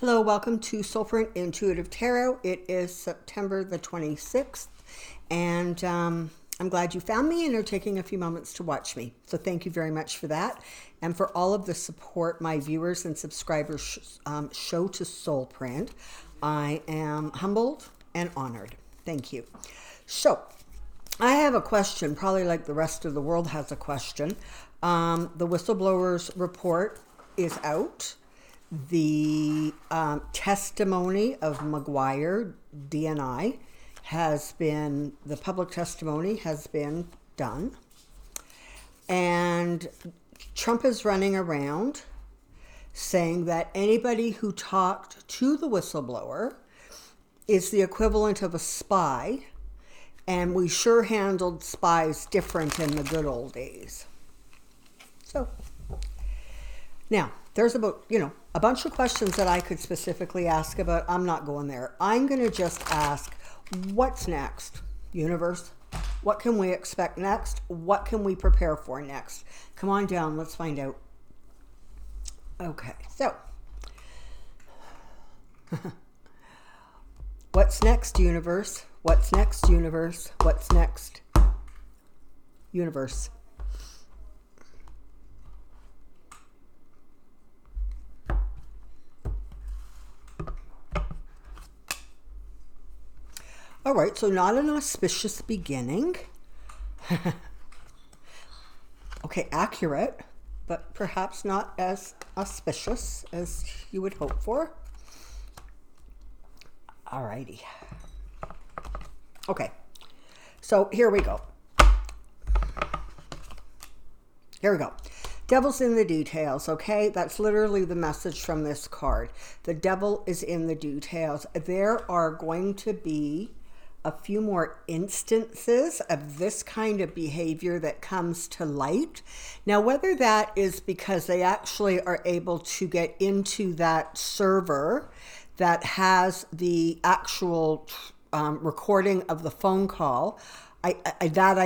Hello, welcome to Soulprint Intuitive Tarot. It is September the 26th, and I'm glad you found me and are taking a few moments to watch me. So thank you very much for that, and for all of the support my viewers and subscribers show to Soulprint. I am humbled and honored. Thank you. So I have a question, probably like the rest of the world has a question. The whistleblower's report is out. The testimony of McGuire, DNI, the public testimony has been done. And Trump is running around saying that anybody who talked to the whistleblower is the equivalent of a spy, and we sure handled spies different in the good old days. So, now, there's about, a bunch of questions that I could specifically ask about. I'm not going there. I'm going to just ask, what's next, universe? What can we expect next? What can we prepare for next? Come on down. Let's find out. Okay, so what's next, universe? What's next, universe? What's next, universe? All right, so not an auspicious beginning. Okay, accurate, but perhaps not as auspicious as you would hope for. All righty. Okay, so here we go. Here we go. Devil's in the details, okay? That's literally the message from this card. The devil is in the details. There are going to be a few more instances of this kind of behavior that comes to light. Now, whether that is because they actually are able to get into that server that has the actual recording of the phone call, I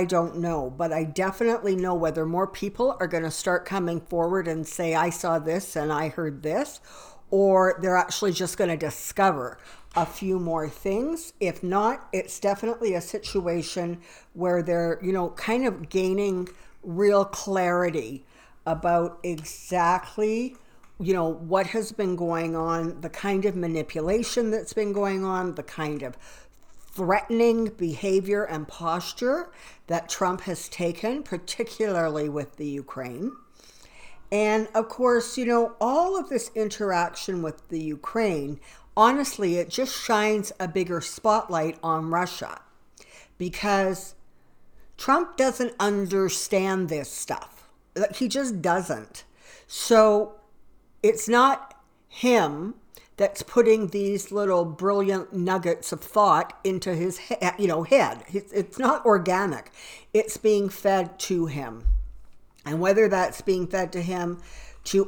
don't know, but I definitely know whether more people are going to start coming forward and say, I saw this and I heard this, or they're actually just going to discover a few more things. If not, it's definitely a situation where they're, kind of gaining real clarity about exactly, what has been going on, the kind of manipulation that's been going on, the kind of threatening behavior and posture that Trump has taken, particularly with the Ukraine. And of course, all of this interaction with the Ukraine, honestly, it just shines a bigger spotlight on Russia, because Trump doesn't understand this stuff. He just doesn't. So it's not him that's putting these little brilliant nuggets of thought into his head. It's not organic. It's being fed to him. And whether that's being fed to him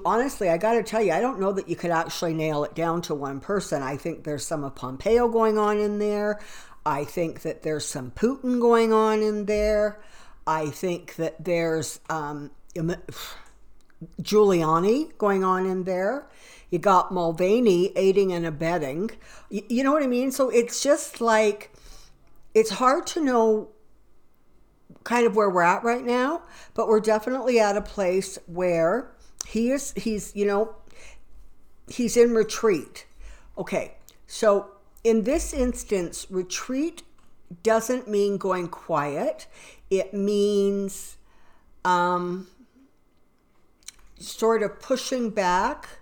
honestly, I got to tell you, I don't know that you could actually nail it down to one person. I think there's some of Pompeo going on in there. I think that there's some Putin going on in there. I think that there's Giuliani going on in there. You got Mulvaney aiding and abetting. You know what I mean? So it's just like, it's hard to know kind of where we're at right now, but we're definitely at a place where he's in retreat. Okay, so in this instance, retreat doesn't mean going quiet. It means sort of pushing back,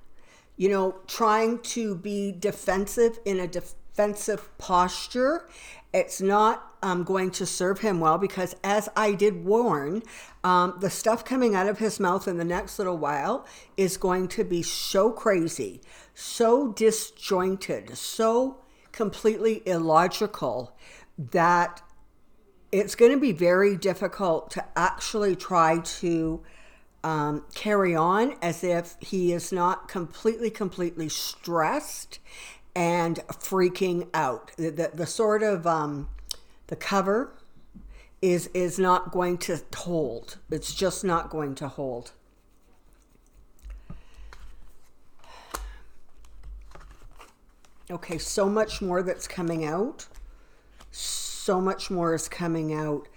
trying to be defensive in a defensive posture. It's not going to serve him well, because as I did warn, the stuff coming out of his mouth in the next little while is going to be so crazy, so disjointed, so completely illogical that it's going to be very difficult to actually try to carry on as if he is not completely stressed and freaking out. The sort of the cover is not going to hold. It's just not going to hold. Okay, so much more that's coming out. So much more is coming out.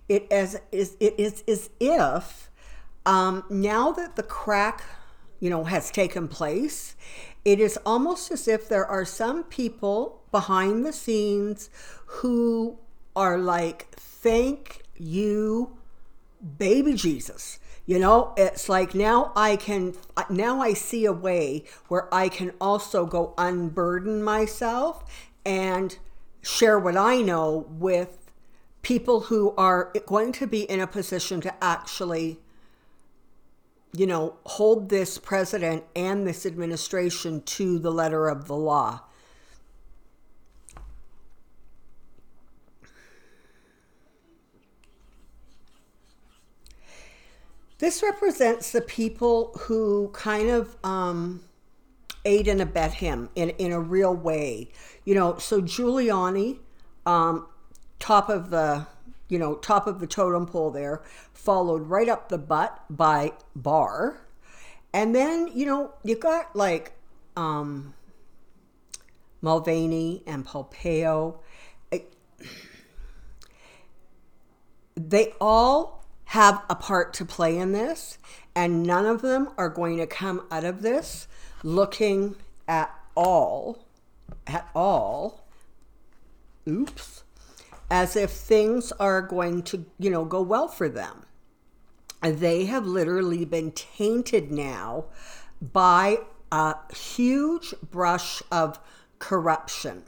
It is as if now that the crack, has taken place, it is almost as if there are some people behind the scenes who are like, thank you, baby Jesus. It's like now I see a way where I can also go unburden myself and share what I know with people who are going to be in a position to actually, hold this president and this administration to the letter of the law. This represents the people who kind of aid and abet him in a real way. So Giuliani, top of the totem pole there, followed right up the butt by Barr. And then, you got like Mulvaney and Pompeo. They all have a part to play in this, and none of them are going to come out of this looking at all, as if things are going to, go well for them. They have literally been tainted now by a huge brush of corruption.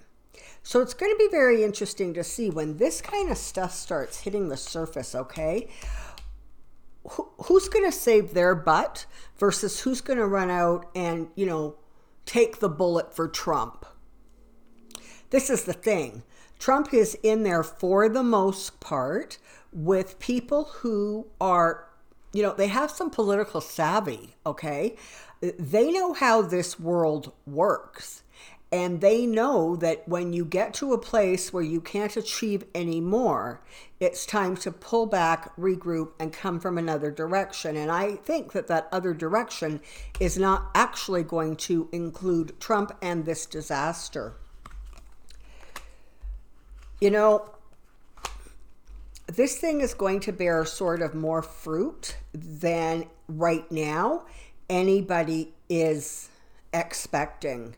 So it's going to be very interesting to see when this kind of stuff starts hitting the surface, okay? Who's going to save their butt versus who's going to run out and, take the bullet for Trump? This is the thing. Trump is in there for the most part with people who are, they have some political savvy, okay? They know how this world works. And they know that when you get to a place where you can't achieve any more, it's time to pull back, regroup, and come from another direction. And I think that other direction is not actually going to include Trump and this disaster. This thing is going to bear sort of more fruit than right now anybody is expecting.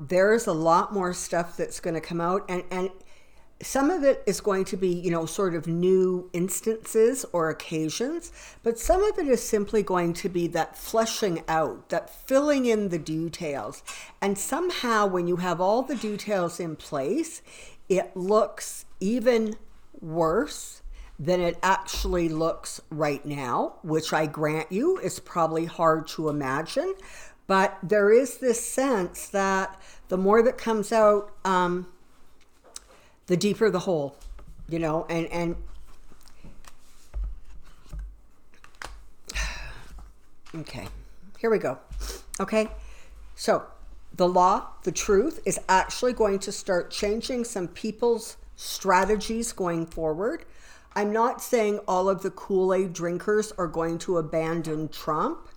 There's a lot more stuff that's going to come out, and some of it is going to be, sort of new instances or occasions, but some of it is simply going to be that fleshing out, that filling in the details. And somehow when you have all the details in place, it looks even worse than it actually looks right now, which I grant you is probably hard to imagine. But there is this sense that the more that comes out, the deeper the hole, and okay, here we go. Okay, so the law, the truth is actually going to start changing some people's strategies going forward. I'm not saying all of the Kool-Aid drinkers are going to abandon Trump,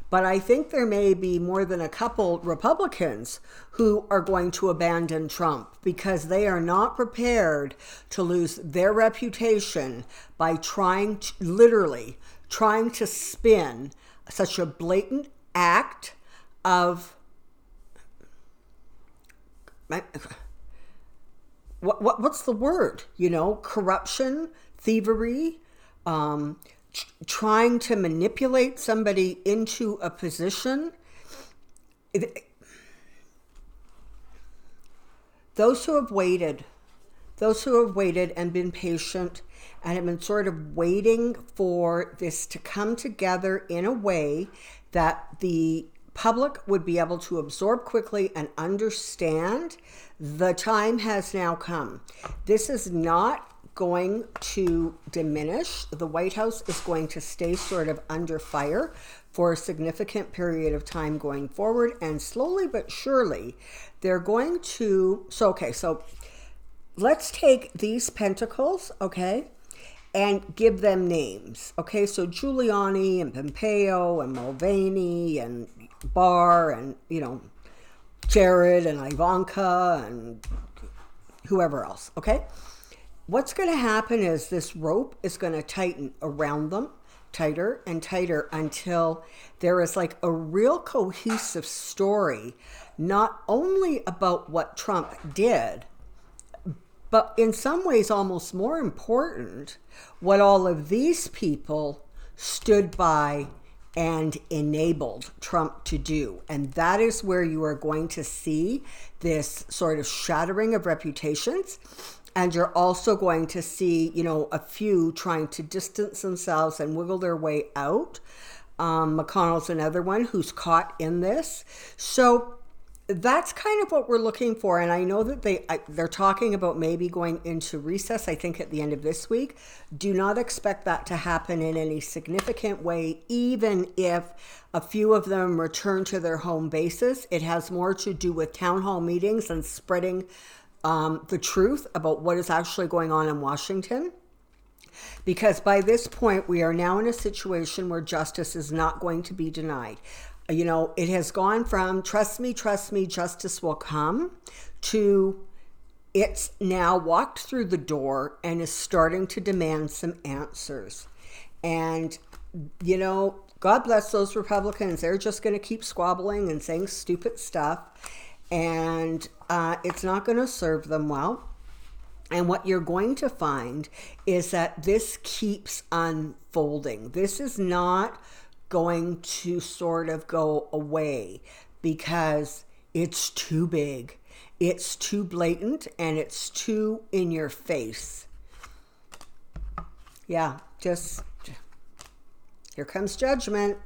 but I think there may be more than a couple Republicans who are going to abandon Trump because they are not prepared to lose their reputation by literally trying to spin such a blatant act of what's the word? Corruption, thievery, trying to manipulate somebody into a position. Those who have waited and been patient and have been sort of waiting for this to come together in a way that the public would be able to absorb quickly and understand, the time has now come. This is not going to diminish. The White House is going to stay sort of under fire for a significant period of time going forward, and slowly but surely they're going to, so let's take these pentacles, okay, and give them names. Okay, so Giuliani and Pompeo and Mulvaney and Barr and, Jared and Ivanka and whoever else, okay? What's going to happen is this rope is going to tighten around them, tighter and tighter, until there is like a real cohesive story, not only about what Trump did, but in some ways almost more important, what all of these people stood by and enabled Trump to do. And that is where you are going to see this sort of shattering of reputations. And you're also going to see, you know, a few trying to distance themselves and wiggle their way out. McConnell's another one who's caught in this. So that's kind of what we're looking for. And I know that they're talking about maybe going into recess, I think at the end of this week. Do not expect that to happen in any significant way, even if a few of them return to their home bases. It has more to do with town hall meetings and spreading the truth about what is actually going on in Washington. Because by this point, we are now in a situation where justice is not going to be denied. You know, it has gone from trust me, justice will come, to it's now walked through the door and is starting to demand some answers. And, you know, God bless those Republicans. They're just going to keep squabbling and saying stupid stuff. And it's not going to serve them well. And what you're going to find is that this keeps unfolding. This is not going to sort of go away because it's too big, it's too blatant, and it's too in your face. Yeah, just here comes judgment.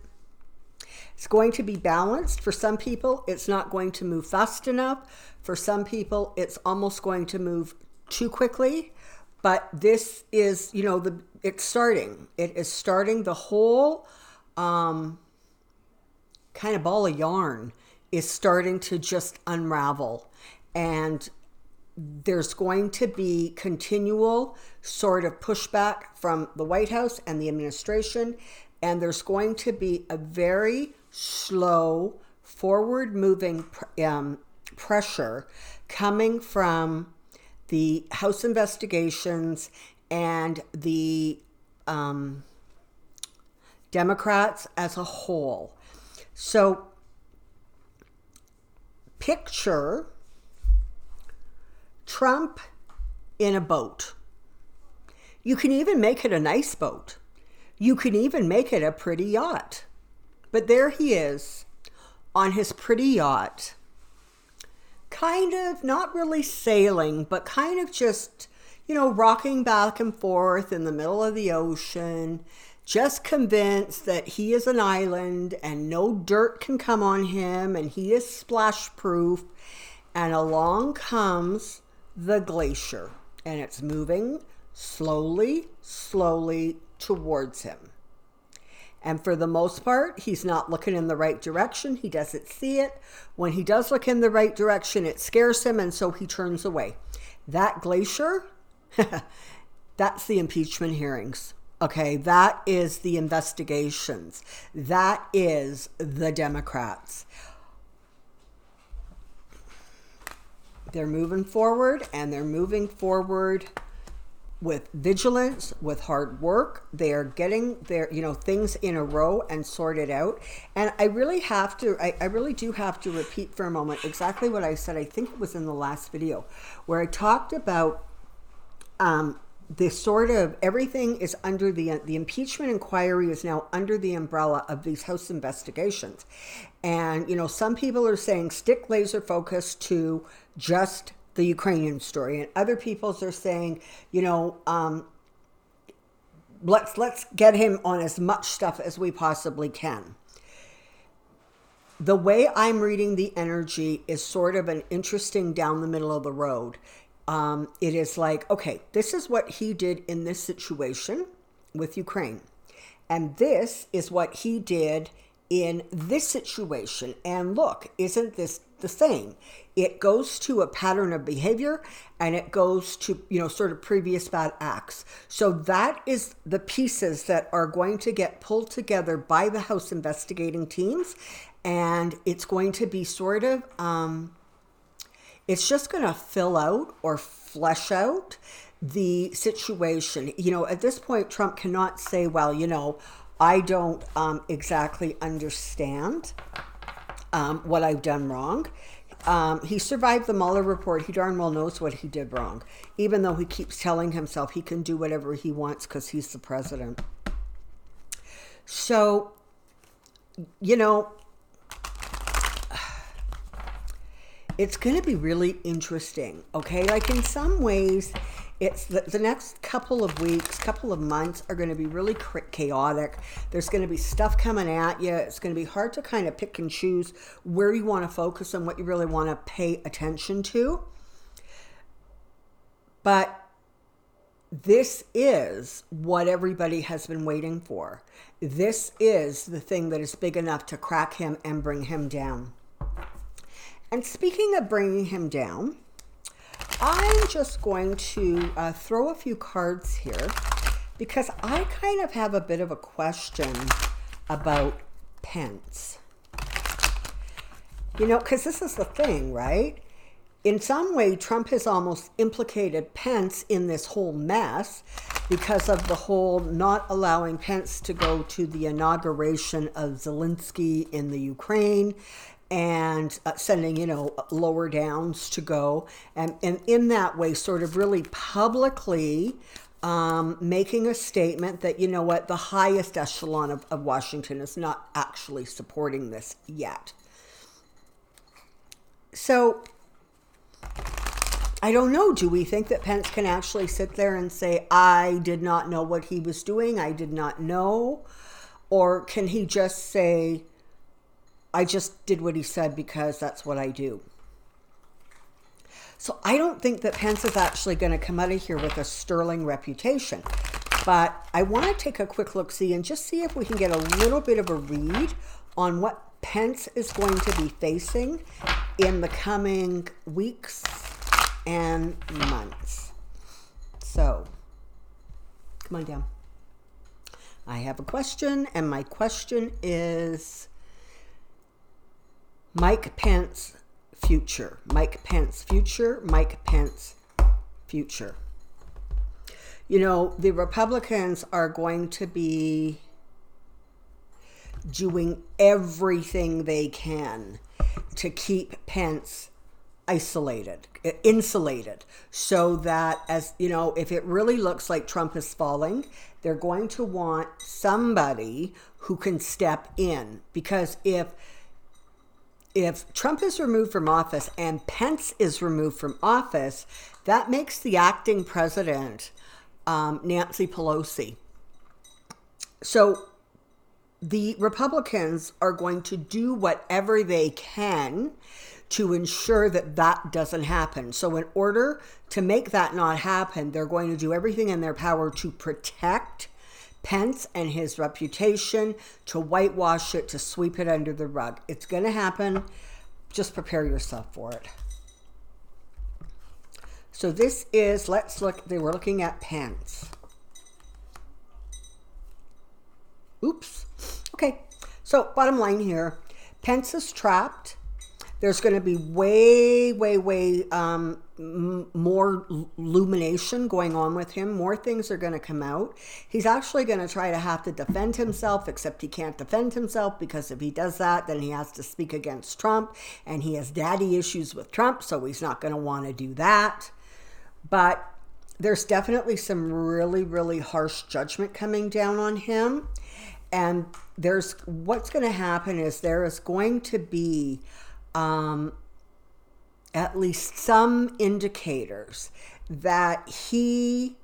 It's going to be balanced. For some people, it's not going to move fast enough. For some people, it's almost going to move too quickly. But this is, you know, it's starting. It is starting. The whole kind of ball of yarn is starting to just unravel. And there's going to be continual sort of pushback from the White House and the administration. And there's going to be a very slow, forward-moving pressure coming from the House investigations and the Democrats as a whole. So picture Trump in a boat. You can even make it a nice boat. You can even make it a pretty yacht. But there he is on his pretty yacht, kind of not really sailing, but kind of just, you know, rocking back and forth in the middle of the ocean, just convinced that he is an island and no dirt can come on him and he is splash proof. And along comes the glacier and it's moving slowly towards him. And for the most part, he's not looking in the right direction. He doesn't see it. When he does look in the right direction, it scares him, and so he turns away. That glacier, that's the impeachment hearings. Okay, that is the investigations. That is the Democrats. They're moving forward, and they're moving forward with vigilance, with hard work. They are getting their, you know, things in a row and sorted out. And I really have to, I really do have to repeat for a moment exactly what I said. I think it was in the last video where I talked about this sort of everything is under the impeachment inquiry is now under the umbrella of these House investigations. And, you know, some people are saying stick laser focus to just the Ukrainian story, and other people are saying, you know, let's get him on as much stuff as we possibly can. The way I'm reading the energy is sort of an interesting down the middle of the road. It is like, okay, this is what he did in this situation with Ukraine, and this is what he did in this situation. And look, isn't this the same? It goes to a pattern of behavior and it goes to, you know, sort of previous bad acts. So that is the pieces that are going to get pulled together by the House investigating teams. And it's going to be sort of, it's just going to fill out or flesh out the situation. You know, at this point, Trump cannot say, well, you know, I don't exactly understand what I've done wrong. He survived the Mueller report. He darn well knows what he did wrong, even though he keeps telling himself he can do whatever he wants because he's the president. So, you know, it's going to be really interesting, okay? Like in some ways, it's the next couple of weeks, couple of months are going to be really chaotic. There's going to be stuff coming at you. It's going to be hard to kind of pick and choose where you want to focus and what you really want to pay attention to. But this is what everybody has been waiting for. This is the thing that is big enough to crack him and bring him down. And speaking of bringing him down, I'm just going to throw a few cards here because I kind of have a bit of a question about Pence. You know, because this is the thing, right? In some way, Trump has almost implicated Pence in this whole mess because of the whole not allowing Pence to go to the inauguration of Zelensky in the Ukraine, and sending, you know, lower downs to go. And in that way, sort of really publicly making a statement that, you know what, the highest echelon of Washington is not actually supporting this yet. So, I don't know. Do we think that Pence can actually sit there and say, I did not know what he was doing, I did not know? Or can he just say, I just did what he said because that's what I do? So I don't think that Pence is actually going to come out of here with a sterling reputation. But I want to take a quick look-see and just see if we can get a little bit of a read on what Pence is going to be facing in the coming weeks and months. So, come on down. I have a question, and my question is Mike Pence future. Mike Pence future. Mike Pence future. You know, the Republicans are going to be doing everything they can to keep Pence insulated, so that, as you know, if it really looks like Trump is falling, they're going to want somebody who can step in. Because if Trump is removed from office and Pence is removed from office, that makes the acting president Nancy Pelosi. So the Republicans are going to do whatever they can to ensure that that doesn't happen. So in order to make that not happen, they're going to do everything in their power to protect Pence and his reputation, to whitewash it, to sweep it under the rug. It's going to happen. Just prepare yourself for it. So this is, let's look, they were looking at Pence. Oops. Okay. So bottom line here, Pence is trapped. There's going to be way more illumination going on with him. More things are going to come out. He's actually going to try to have to defend himself, except he can't defend himself, because if he does that, then he has to speak against Trump, and he has daddy issues with Trump, so he's not going to want to do that. But there's definitely some really harsh judgment coming down on him. And what's going to happen is there is going to be at least some indicators that he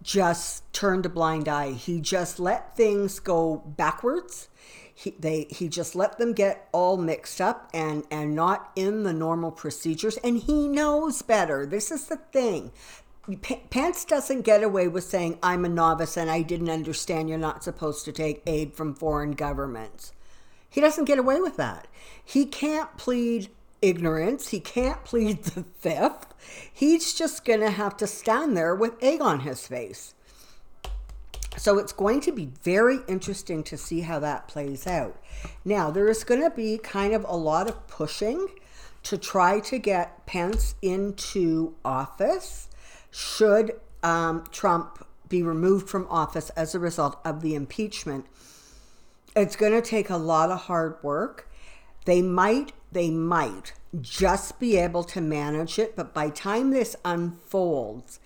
just turned a blind eye. He just let things go backwards. He just let them get all mixed up and not in the normal procedures. And he knows better. This is the thing. Pence doesn't get away with saying, I'm a novice and I didn't understand you're not supposed to take aid from foreign governments. He doesn't get away with that. He can't plead ignorance. He can't plead the fifth. He's just going to have to stand there with egg on his face. So it's going to be very interesting to see how that plays out. Now, there is going to be kind of a lot of pushing to try to get Pence into office should Trump be removed from office as a result of the impeachment. It's going to take a lot of hard work. They might just be able to manage it, but by the time this unfolds,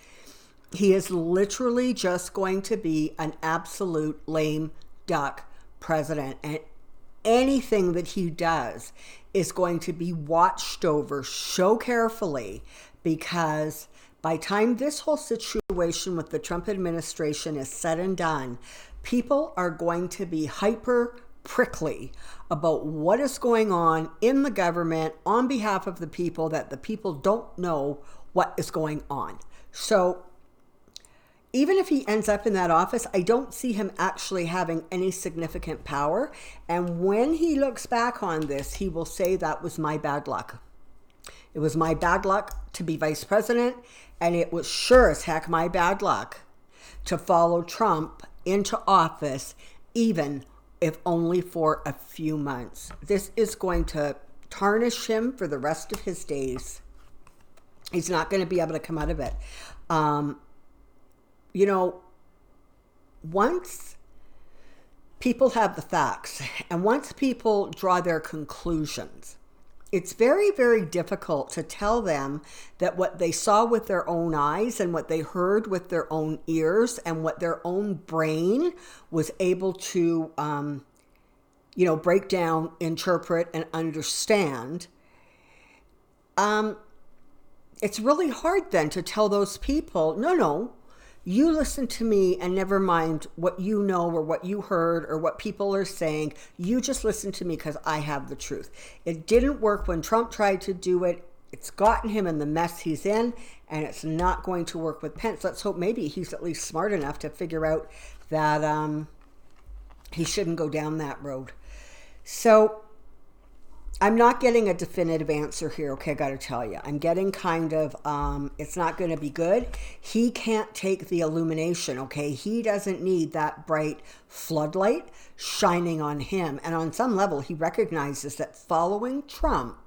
he is literally just going to be an absolute lame duck president. And anything that he does is going to be watched over so carefully, because by the time this whole situation with the Trump administration is said and done, people are going to be hyper prickly about what is going on in the government on behalf of the people, that the people don't know what is going on. So even if he ends up in that office, I don't see him actually having any significant power. And when he looks back on this, he will say, that was my bad luck. It was my bad luck to be vice president, and it was sure as heck my bad luck to follow Trump into office, even if only for a few months. This is going to tarnish him for the rest of his days. He's not going to be able to come out of it. You know, once people have the facts and once people draw their conclusions, it's very, very difficult to tell them that what they saw with their own eyes and what they heard with their own ears and what their own brain was able to, break down, interpret, and understand. It's really hard then to tell those people, no, you listen to me and never mind what you know or what you heard or what people are saying. You just listen to me because I have the truth. It didn't work when Trump tried to do it. It's gotten him in the mess he's in, and it's not going to work with Pence. Let's hope maybe he's at least smart enough to figure out that he shouldn't go down that road. So I'm not getting a definitive answer here. Okay, I got to tell you. I'm getting kind of, it's not going to be good. He can't take the illumination, okay? He doesn't need that bright floodlight shining on him. And on some level, he recognizes that following Trump,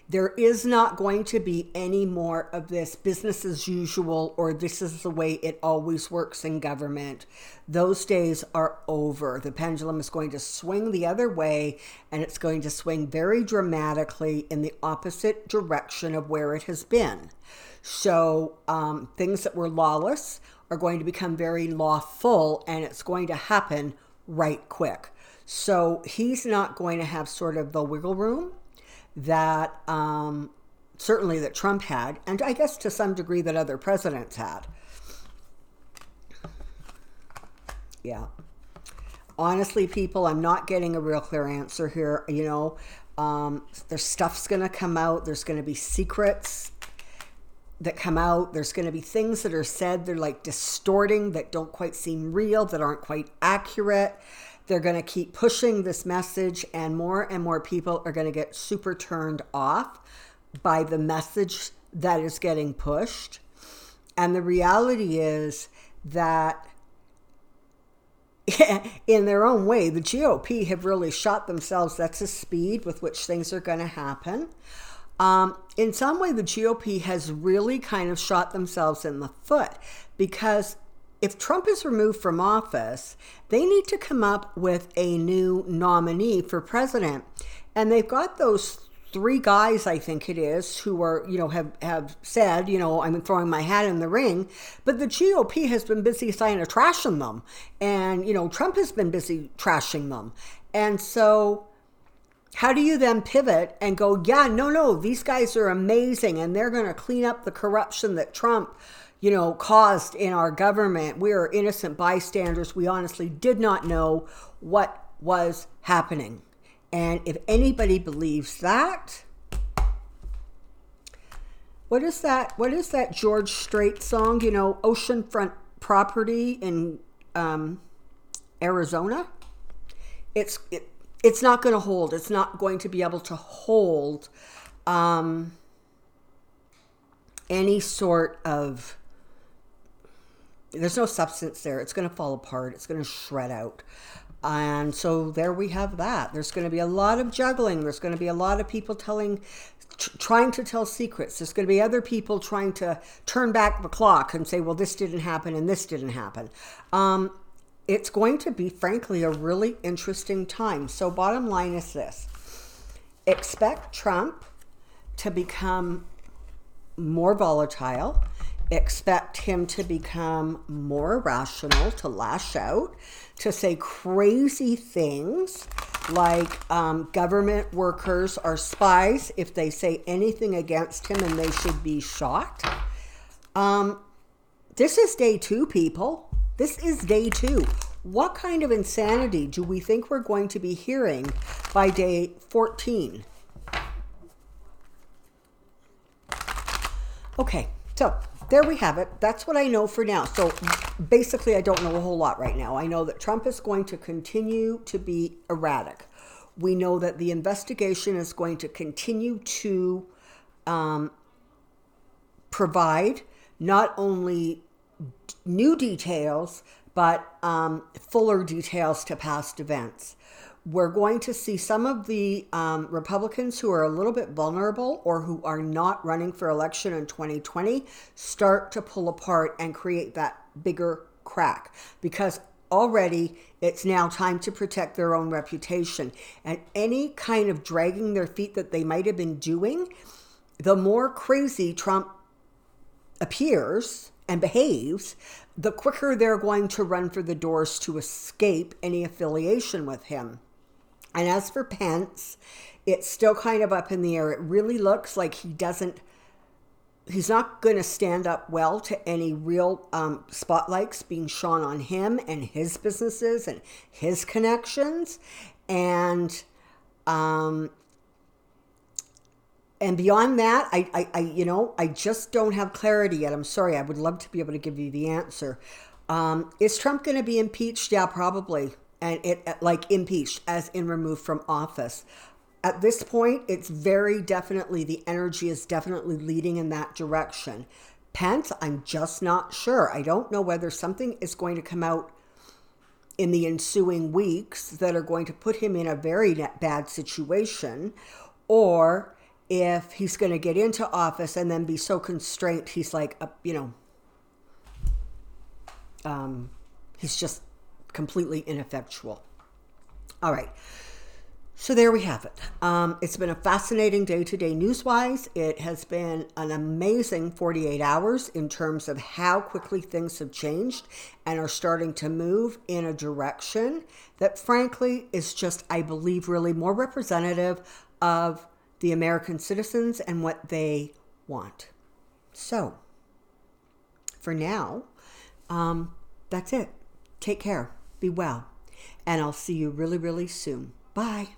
there is not going to be any more of this business as usual, or this is the way it always works in government. Those days are over. The pendulum is going to swing the other way, and it's going to swing very dramatically in the opposite direction of where it has been. So things that were lawless are going to become very lawful, and it's going to happen right quick. So he's not going to have sort of the wiggle room that certainly that Trump had, and I guess to some degree that other presidents had. Yeah. Honestly, people, I'm not getting a real clear answer here. You know, there's stuff's going to come out. There's going to be secrets that come out. There's going to be things that are said. They're like distorting, that don't quite seem real, that aren't quite accurate. They're going to keep pushing this message, and more people are going to get super turned off by the message that is getting pushed. And the reality is that in their own way, the GOP have really shot themselves. That's the speed with which things are going to happen. In some way, the GOP has really kind of shot themselves in the foot, because if Trump is removed from office, they need to come up with a new nominee for president. And they've got those three guys, I think it is, who are, have said, I'm throwing my hat in the ring. But the GOP has been busy trashing them. And, Trump has been busy trashing them. And so how do you then pivot and go, yeah, no, these guys are amazing, and they're going to clean up the corruption that Trump caused in our government. We are innocent bystanders. We honestly did not know what was happening. And if anybody believes that, what is that George Strait song? Oceanfront property in Arizona. It's not going to hold. It's not going to be able to hold any sort of there's no substance there. It's going to fall apart. It's going to shred out. And so there we have that. There's going to be a lot of juggling. There's going to be a lot of people trying to tell secrets. There's going to be other people trying to turn back the clock and say, well, this didn't happen and this didn't happen. It's going to be, frankly, a really interesting time. So bottom line is this. Expect Trump to become more volatile. Expect him to become more irrational, to lash out, to say crazy things like government workers are spies if they say anything against him and they should be shot. This is day 2, people. This is day 2. What kind of insanity do we think we're going to be hearing by day 14? Okay, so there we have it. That's what I know for now. So basically, I don't know a whole lot right now. I know that Trump is going to continue to be erratic. We know that the investigation is going to continue to provide not only new details, but fuller details to past events. We're going to see some of the Republicans who are a little bit vulnerable or who are not running for election in 2020 start to pull apart and create that bigger crack, because already it's now time to protect their own reputation. And any kind of dragging their feet that they might have been doing, the more crazy Trump appears and behaves, the quicker they're going to run for the doors to escape any affiliation with him. And as for Pence, it's still kind of up in the air. It really looks like he's not going to stand up well to any real spotlights being shone on him and his businesses and his connections. And beyond that, I just don't have clarity yet. I'm sorry. I would love to be able to give you the answer. Is Trump going to be impeached? Yeah, probably. And impeached, as in removed from office. At this point, it's very definitely, the energy is definitely leading in that direction. Pence, I'm just not sure. I don't know whether something is going to come out in the ensuing weeks that are going to put him in a very bad situation, or if he's going to get into office and then be so constrained, he's like, he's just completely ineffectual. All right. So there we have it. It's been a fascinating day-to-day news-wise. It has been an amazing 48 hours in terms of how quickly things have changed and are starting to move in a direction that, frankly, is just, I believe, really more representative of the American citizens and what they want. So, for now, that's it. Take care. Be well. And I'll see you really, really soon. Bye.